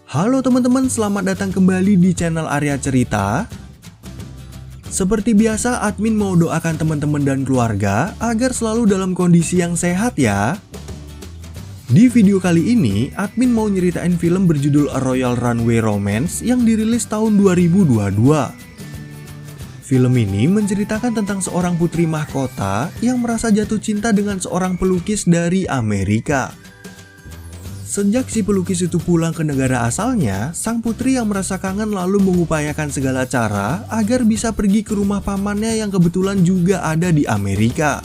Halo teman-teman, selamat datang kembali di channel Arya Cerita. Seperti biasa, admin mau doakan teman-teman dan keluarga agar selalu dalam kondisi yang sehat ya. Di video kali ini, admin mau nyeritain film berjudul A Royal Runway Romance yang dirilis tahun 2022. Film ini menceritakan tentang seorang putri mahkota yang merasa jatuh cinta dengan seorang pelukis dari Amerika. Sejak si pelukis itu pulang ke negara asalnya, sang putri yang merasa kangen lalu mengupayakan segala cara agar bisa pergi ke rumah pamannya yang kebetulan juga ada di Amerika.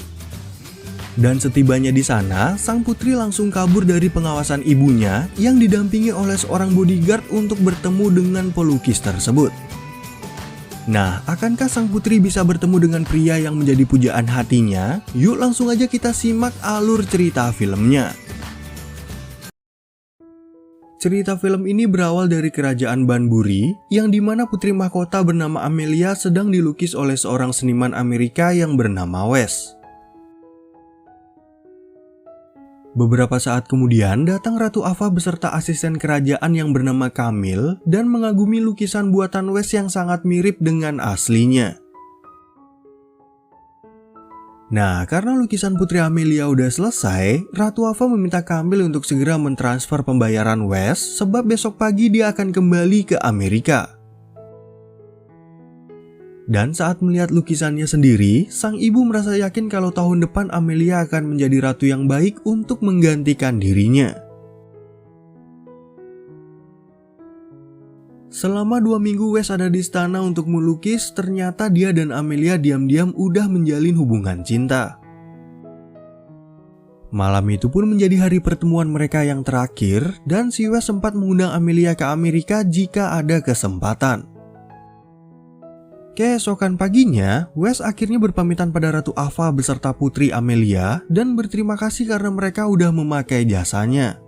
Dan setibanya di sana, sang putri langsung kabur dari pengawasan ibunya yang didampingi oleh seorang bodyguard untuk bertemu dengan pelukis tersebut. Nah, akankah sang putri bisa bertemu dengan pria yang menjadi pujaan hatinya? Yuk langsung aja kita simak alur cerita filmnya. Cerita film ini berawal dari kerajaan Banbury, yang dimana putri mahkota bernama Amelia sedang dilukis oleh seorang seniman Amerika yang bernama Wes. Beberapa saat kemudian datang Ratu Ava beserta asisten kerajaan yang bernama Camille dan mengagumi lukisan buatan Wes yang sangat mirip dengan aslinya. Nah, karena lukisan Putri Amelia udah selesai, Ratu Ava meminta Camille untuk segera mentransfer pembayaran Wes sebab besok pagi dia akan kembali ke Amerika. Dan saat melihat lukisannya sendiri, sang ibu merasa yakin kalau tahun depan Amelia akan menjadi ratu yang baik untuk menggantikan dirinya. Selama 2 minggu Wes ada di istana untuk melukis, ternyata dia dan Amelia diam-diam udah menjalin hubungan cinta. Malam itu pun menjadi hari pertemuan mereka yang terakhir, dan si Wes sempat mengundang Amelia ke Amerika jika ada kesempatan. Keesokan paginya, Wes akhirnya berpamitan pada Ratu Ava beserta putri Amelia dan berterima kasih karena mereka udah memakai jasanya.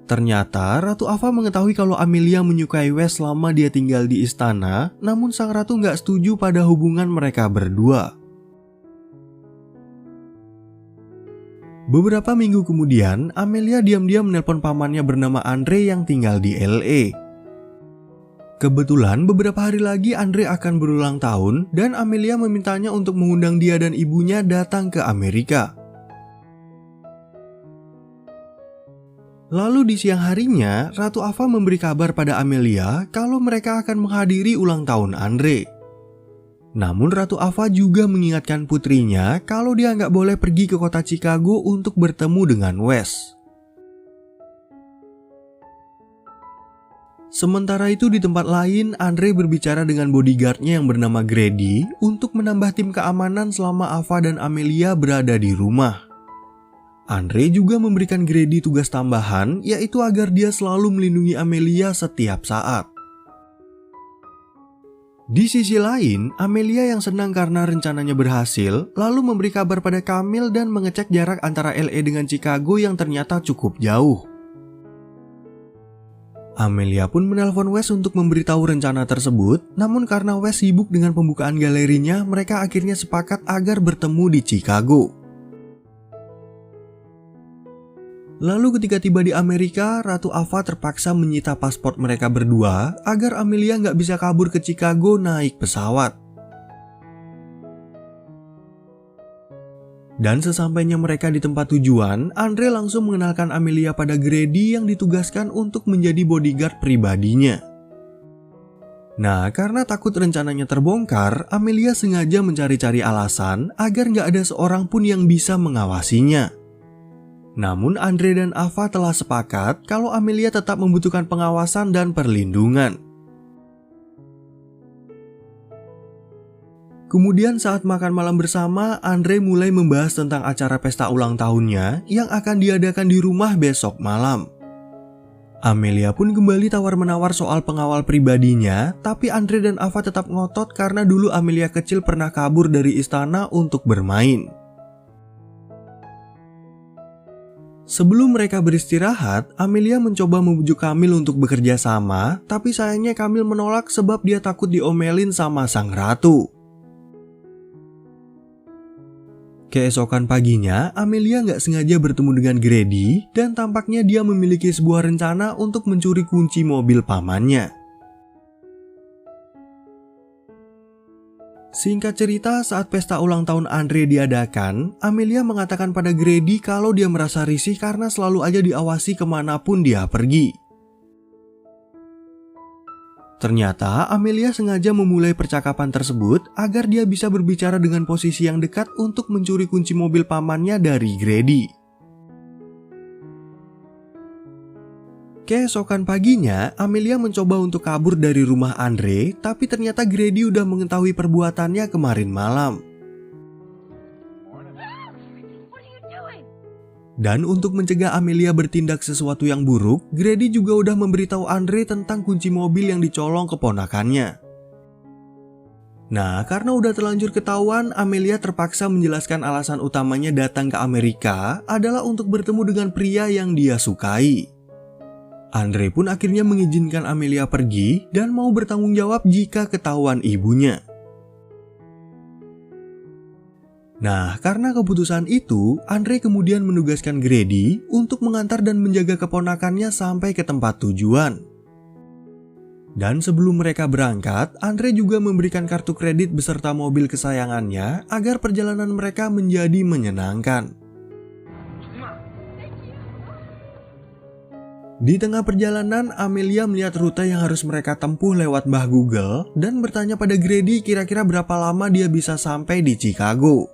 Ternyata Ratu Ava mengetahui kalau Amelia menyukai Wes selama dia tinggal di istana, namun sang ratu nggak setuju pada hubungan mereka berdua. Beberapa minggu kemudian, Amelia diam-diam menelpon pamannya bernama Andre yang tinggal di LA. Kebetulan beberapa hari lagi Andre akan berulang tahun dan Amelia memintanya untuk mengundang dia dan ibunya datang ke Amerika. Lalu di siang harinya, Ratu Ava memberi kabar pada Amelia kalau mereka akan menghadiri ulang tahun Andre. Namun Ratu Ava juga mengingatkan putrinya kalau dia nggak boleh pergi ke kota Chicago untuk bertemu dengan Wes. Sementara itu di tempat lain, Andre berbicara dengan bodyguardnya yang bernama Grady untuk menambah tim keamanan selama Ava dan Amelia berada di rumah. Andre juga memberikan Grady tugas tambahan, yaitu agar dia selalu melindungi Amelia setiap saat. Di sisi lain, Amelia yang senang karena rencananya berhasil, lalu memberi kabar pada Camille dan mengecek jarak antara LA dengan Chicago yang ternyata cukup jauh. Amelia pun menelpon Wes untuk memberitahu rencana tersebut, namun karena Wes sibuk dengan pembukaan galerinya, mereka akhirnya sepakat agar bertemu di Chicago. Lalu ketika tiba di Amerika, Ratu Ava terpaksa menyita paspor mereka berdua agar Amelia nggak bisa kabur ke Chicago naik pesawat. Dan sesampainya mereka di tempat tujuan, Andre langsung mengenalkan Amelia pada Grady yang ditugaskan untuk menjadi bodyguard pribadinya. Nah, karena takut rencananya terbongkar, Amelia sengaja mencari-cari alasan agar nggak ada seorang pun yang bisa mengawasinya. Namun Andre dan Ava telah sepakat kalau Amelia tetap membutuhkan pengawasan dan perlindungan. Kemudian saat makan malam bersama, Andre mulai membahas tentang acara pesta ulang tahunnya yang akan diadakan di rumah besok malam. Amelia pun kembali tawar-menawar soal pengawal pribadinya, tapi Andre dan Ava tetap ngotot karena dulu Amelia kecil pernah kabur dari istana untuk bermain. Sebelum mereka beristirahat, Amelia mencoba membujuk Camille untuk bekerja sama, tapi sayangnya Camille menolak sebab dia takut diomelin sama sang ratu. Keesokan paginya, Amelia nggak sengaja bertemu dengan Grady dan tampaknya dia memiliki sebuah rencana untuk mencuri kunci mobil pamannya. Singkat cerita, saat pesta ulang tahun Andre diadakan, Amelia mengatakan pada Grady kalau dia merasa risih karena selalu aja diawasi kemanapun dia pergi. Ternyata Amelia sengaja memulai percakapan tersebut agar dia bisa berbicara dengan posisi yang dekat untuk mencuri kunci mobil pamannya dari Grady. Keesokan paginya, Amelia mencoba untuk kabur dari rumah Andre, tapi ternyata Grady udah mengetahui perbuatannya kemarin malam. Dan untuk mencegah Amelia bertindak sesuatu yang buruk, Grady juga udah memberitahu Andre tentang kunci mobil yang dicolong keponakannya. Nah, karena udah terlanjur ketahuan, Amelia terpaksa menjelaskan alasan utamanya datang ke Amerika adalah untuk bertemu dengan pria yang dia sukai. Andre pun akhirnya mengizinkan Amelia pergi dan mau bertanggung jawab jika ketahuan ibunya. Nah, karena keputusan itu, Andre kemudian menugaskan Grady untuk mengantar dan menjaga keponakannya sampai ke tempat tujuan. Dan sebelum mereka berangkat, Andre juga memberikan kartu kredit beserta mobil kesayangannya agar perjalanan mereka menjadi menyenangkan. Di tengah perjalanan, Amelia melihat rute yang harus mereka tempuh lewat Mbah Google dan bertanya pada Grady kira-kira berapa lama dia bisa sampai di Chicago.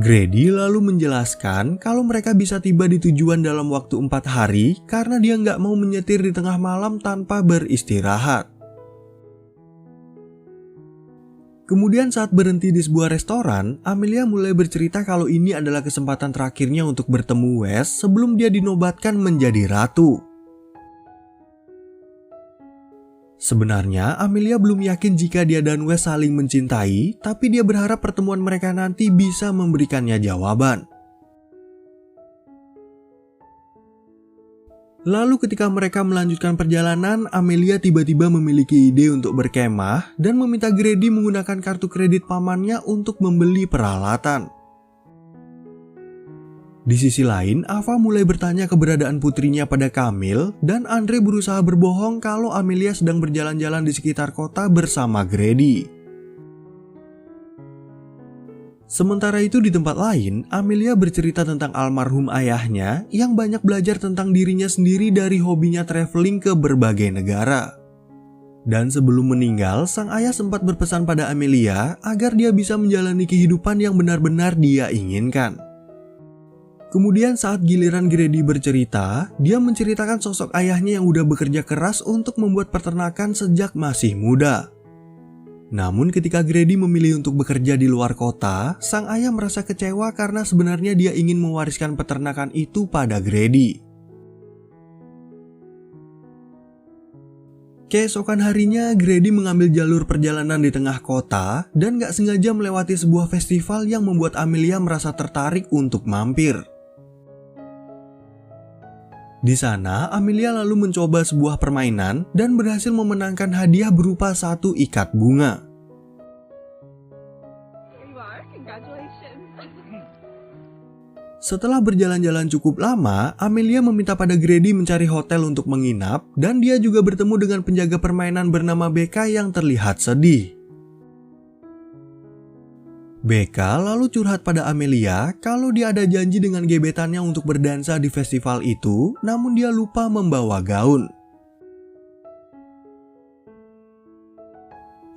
Grady lalu menjelaskan kalau mereka bisa tiba di tujuan dalam waktu 4 hari karena dia nggak mau menyetir di tengah malam tanpa beristirahat. Kemudian saat berhenti di sebuah restoran, Amelia mulai bercerita kalau ini adalah kesempatan terakhirnya untuk bertemu Wes sebelum dia dinobatkan menjadi ratu. Sebenarnya, Amelia belum yakin jika dia dan Wes saling mencintai, tapi dia berharap pertemuan mereka nanti bisa memberikannya jawaban. Lalu ketika mereka melanjutkan perjalanan, Amelia tiba-tiba memiliki ide untuk berkemah dan meminta Grady menggunakan kartu kredit pamannya untuk membeli peralatan. Di sisi lain, Ava mulai bertanya keberadaan putrinya pada Camille dan Andre berusaha berbohong kalau Amelia sedang berjalan-jalan di sekitar kota bersama Grady. Sementara itu di tempat lain, Amelia bercerita tentang almarhum ayahnya yang banyak belajar tentang dirinya sendiri dari hobinya traveling ke berbagai negara. Dan sebelum meninggal, sang ayah sempat berpesan pada Amelia agar dia bisa menjalani kehidupan yang benar-benar dia inginkan. Kemudian saat giliran Grady bercerita, dia menceritakan sosok ayahnya yang udah bekerja keras untuk membuat peternakan sejak masih muda. Namun ketika Grady memilih untuk bekerja di luar kota, sang ayah merasa kecewa karena sebenarnya dia ingin mewariskan peternakan itu pada Grady. Keesokan harinya, Grady mengambil jalur perjalanan di tengah kota dan gak sengaja melewati sebuah festival yang membuat Amelia merasa tertarik untuk mampir. Di sana, Amelia lalu mencoba sebuah permainan dan berhasil memenangkan hadiah berupa 1 ikat bunga. Setelah berjalan-jalan cukup lama, Amelia meminta pada Grady mencari hotel untuk menginap dan dia juga bertemu dengan penjaga permainan bernama Becca yang terlihat sedih. Becca lalu curhat pada Amelia kalau dia ada janji dengan gebetannya untuk berdansa di festival itu, namun dia lupa membawa gaun.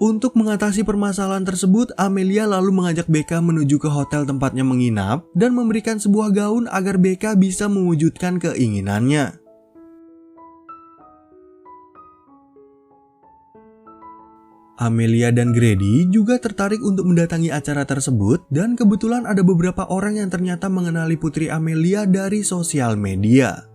Untuk mengatasi permasalahan tersebut, Amelia lalu mengajak Becca menuju ke hotel tempatnya menginap dan memberikan sebuah gaun agar Becca bisa mewujudkan keinginannya. Amelia dan Grady juga tertarik untuk mendatangi acara tersebut dan kebetulan ada beberapa orang yang ternyata mengenali putri Amelia dari sosial media.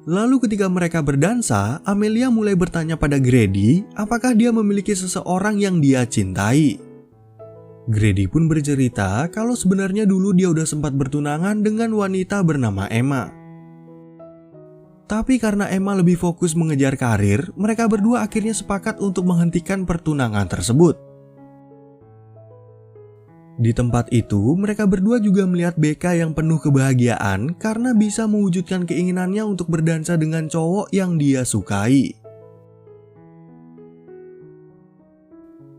Lalu ketika mereka berdansa, Amelia mulai bertanya pada Grady apakah dia memiliki seseorang yang dia cintai. Grady pun bercerita kalau sebenarnya dulu dia udah sempat bertunangan dengan wanita bernama Emma. Tapi karena Emma lebih fokus mengejar karir, mereka berdua akhirnya sepakat untuk menghentikan pertunangan tersebut. Di tempat itu, mereka berdua juga melihat Becca yang penuh kebahagiaan karena bisa mewujudkan keinginannya untuk berdansa dengan cowok yang dia sukai.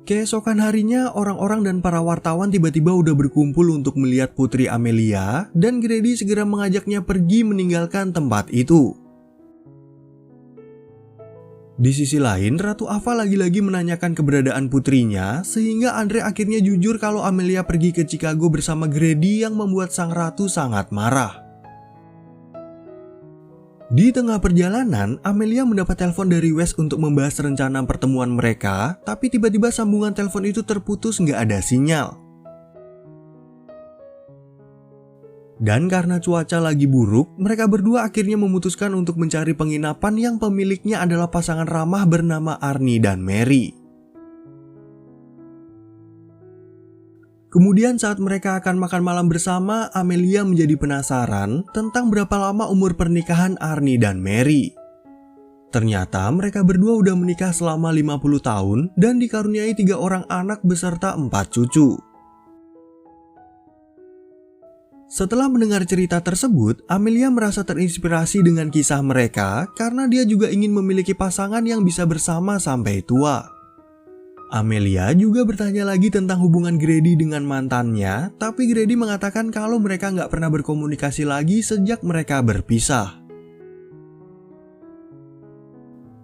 Keesokan harinya, orang-orang dan para wartawan tiba-tiba udah berkumpul untuk melihat Putri Amelia, dan Grady segera mengajaknya pergi meninggalkan tempat itu. Di sisi lain, Ratu Ava lagi-lagi menanyakan keberadaan putrinya, sehingga Andre akhirnya jujur kalau Amelia pergi ke Chicago bersama Grady yang membuat sang ratu sangat marah. Di tengah perjalanan, Amelia mendapat telepon dari Wes untuk membahas rencana pertemuan mereka, tapi tiba-tiba sambungan telepon itu terputus, nggak ada sinyal. Dan karena cuaca lagi buruk, mereka berdua akhirnya memutuskan untuk mencari penginapan yang pemiliknya adalah pasangan ramah bernama Arnie dan Mary. Kemudian saat mereka akan makan malam bersama, Amelia menjadi penasaran tentang berapa lama umur pernikahan Arnie dan Mary. Ternyata mereka berdua udah menikah selama 50 tahun dan dikaruniai 3 orang anak beserta 4 cucu. Setelah mendengar cerita tersebut, Amelia merasa terinspirasi dengan kisah mereka karena dia juga ingin memiliki pasangan yang bisa bersama sampai tua. Amelia juga bertanya lagi tentang hubungan Grady dengan mantannya, tapi Grady mengatakan kalau mereka nggak pernah berkomunikasi lagi sejak mereka berpisah.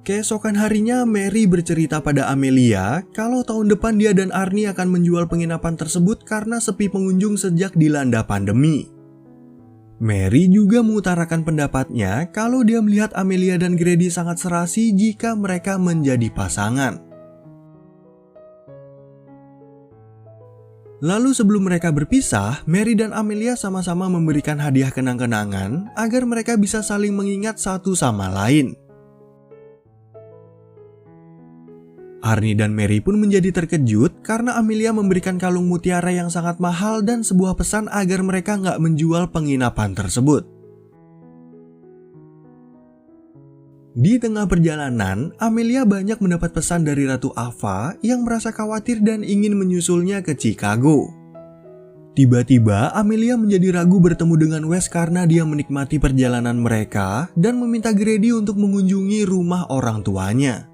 Keesokan harinya, Mary bercerita pada Amelia kalau tahun depan dia dan Arnie akan menjual penginapan tersebut karena sepi pengunjung sejak dilanda pandemi. Mary juga mengutarakan pendapatnya kalau dia melihat Amelia dan Grady sangat serasi jika mereka menjadi pasangan. Lalu sebelum mereka berpisah, Mary dan Amelia sama-sama memberikan hadiah kenang-kenangan agar mereka bisa saling mengingat satu sama lain. Arnie dan Mary pun menjadi terkejut karena Amelia memberikan kalung mutiara yang sangat mahal dan sebuah pesan agar mereka nggak menjual penginapan tersebut. Di tengah perjalanan, Amelia banyak mendapat pesan dari Ratu Ava yang merasa khawatir dan ingin menyusulnya ke Chicago. Tiba-tiba, Amelia menjadi ragu bertemu dengan Wes karena dia menikmati perjalanan mereka dan meminta Grady untuk mengunjungi rumah orang tuanya.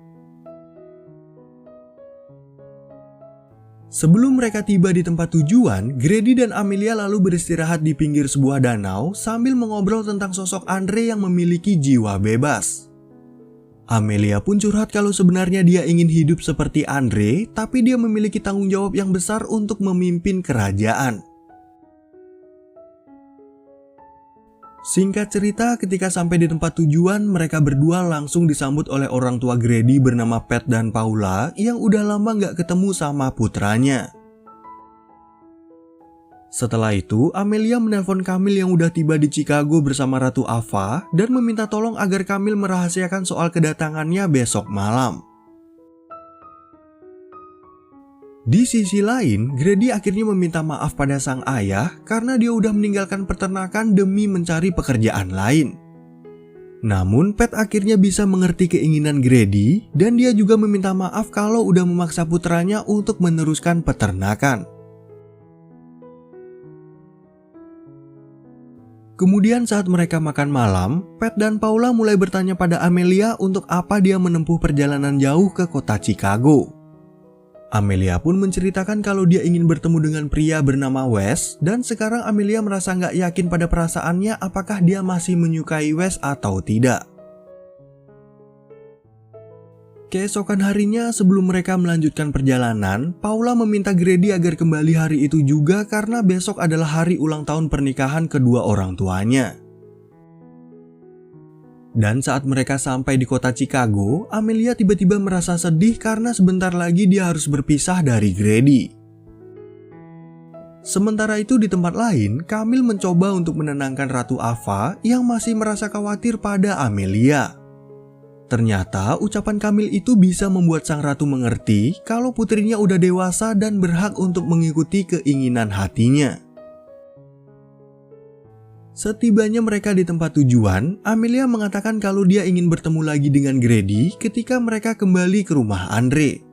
Sebelum mereka tiba di tempat tujuan, Grady dan Amelia lalu beristirahat di pinggir sebuah danau sambil mengobrol tentang sosok Andre yang memiliki jiwa bebas. Amelia pun curhat kalau sebenarnya dia ingin hidup seperti Andre, tapi dia memiliki tanggung jawab yang besar untuk memimpin kerajaan. Singkat cerita, ketika sampai di tempat tujuan, mereka berdua langsung disambut oleh orang tua Grady bernama Pat dan Paula yang udah lama nggak ketemu sama putranya. Setelah itu, Amelia menelpon Camille yang udah tiba di Chicago bersama Ratu Ava dan meminta tolong agar Camille merahasiakan soal kedatangannya besok malam. Di sisi lain, Grady akhirnya meminta maaf pada sang ayah karena dia udah meninggalkan peternakan demi mencari pekerjaan lain. Namun, Pat akhirnya bisa mengerti keinginan Grady dan dia juga meminta maaf kalau udah memaksa putranya untuk meneruskan peternakan. Kemudian saat mereka makan malam, Pat dan Paula mulai bertanya pada Amelia untuk apa dia menempuh perjalanan jauh ke kota Chicago. Amelia pun menceritakan kalau dia ingin bertemu dengan pria bernama Wes dan sekarang Amelia merasa nggak yakin pada perasaannya apakah dia masih menyukai Wes atau tidak. Keesokan harinya sebelum mereka melanjutkan perjalanan, Paula meminta Grady agar kembali hari itu juga karena besok adalah hari ulang tahun pernikahan kedua orang tuanya. Dan saat mereka sampai di kota Chicago, Amelia tiba-tiba merasa sedih karena sebentar lagi dia harus berpisah dari Grady. Sementara itu di tempat lain, Camille mencoba untuk menenangkan Ratu Ava yang masih merasa khawatir pada Amelia. Ternyata ucapan Camille itu bisa membuat sang ratu mengerti kalau putrinya udah dewasa dan berhak untuk mengikuti keinginan hatinya. Setibanya mereka di tempat tujuan, Amelia mengatakan kalau dia ingin bertemu lagi dengan Grady ketika mereka kembali ke rumah Andre.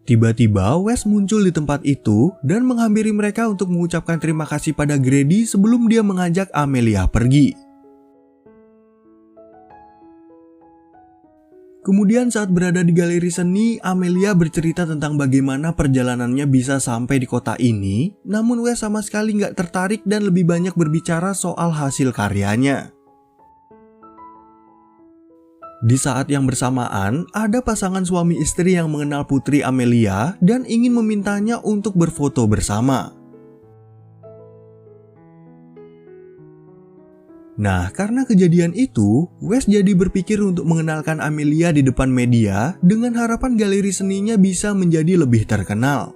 Tiba-tiba Wes muncul di tempat itu dan menghampiri mereka untuk mengucapkan terima kasih pada Grady sebelum dia mengajak Amelia pergi. Kemudian saat berada di galeri seni, Amelia bercerita tentang bagaimana perjalanannya bisa sampai di kota ini, namun Wes sama sekali nggak tertarik dan lebih banyak berbicara soal hasil karyanya. Di saat yang bersamaan, ada pasangan suami istri yang mengenal putri Amelia dan ingin memintanya untuk berfoto bersama. Nah, karena kejadian itu, Wes jadi berpikir untuk mengenalkan Amelia di depan media dengan harapan galeri seninya bisa menjadi lebih terkenal.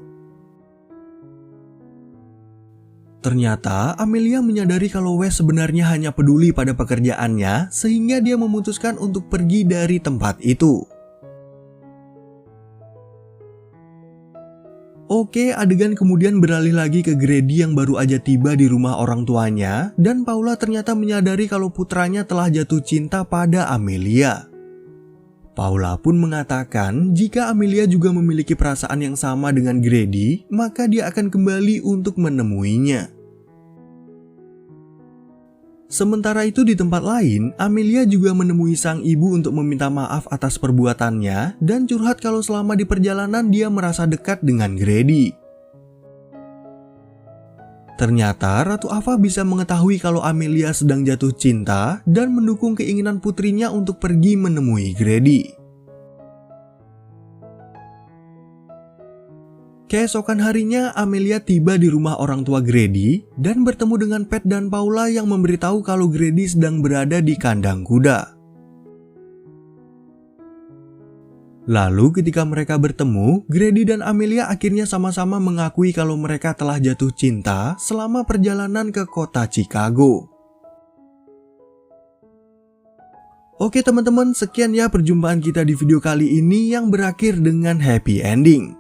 Ternyata Amelia menyadari kalau Wes sebenarnya hanya peduli pada pekerjaannya sehingga dia memutuskan untuk pergi dari tempat itu. Oke, adegan kemudian beralih lagi ke Grady yang baru aja tiba di rumah orang tuanya dan Paula ternyata menyadari kalau putranya telah jatuh cinta pada Amelia. Paula pun mengatakan jika Amelia juga memiliki perasaan yang sama dengan Grady, maka dia akan kembali untuk menemuinya. Sementara itu di tempat lain, Amelia juga menemui sang ibu untuk meminta maaf atas perbuatannya dan curhat kalau selama di perjalanan dia merasa dekat dengan Grady. Ternyata Ratu Ava bisa mengetahui kalau Amelia sedang jatuh cinta dan mendukung keinginan putrinya untuk pergi menemui Grady. Keesokan harinya, Amelia tiba di rumah orang tua Grady dan bertemu dengan Pat dan Paula yang memberitahu kalau Grady sedang berada di kandang kuda. Lalu ketika mereka bertemu, Grady dan Amelia akhirnya sama-sama mengakui kalau mereka telah jatuh cinta selama perjalanan ke kota Chicago. Oke teman-teman, sekian ya perjumpaan kita di video kali ini yang berakhir dengan happy ending.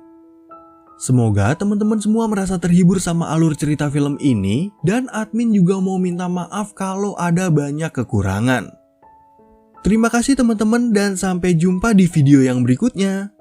Semoga teman-teman semua merasa terhibur sama alur cerita film ini dan admin juga mau minta maaf kalau ada banyak kekurangan. Terima kasih teman-teman dan sampai jumpa di video yang berikutnya.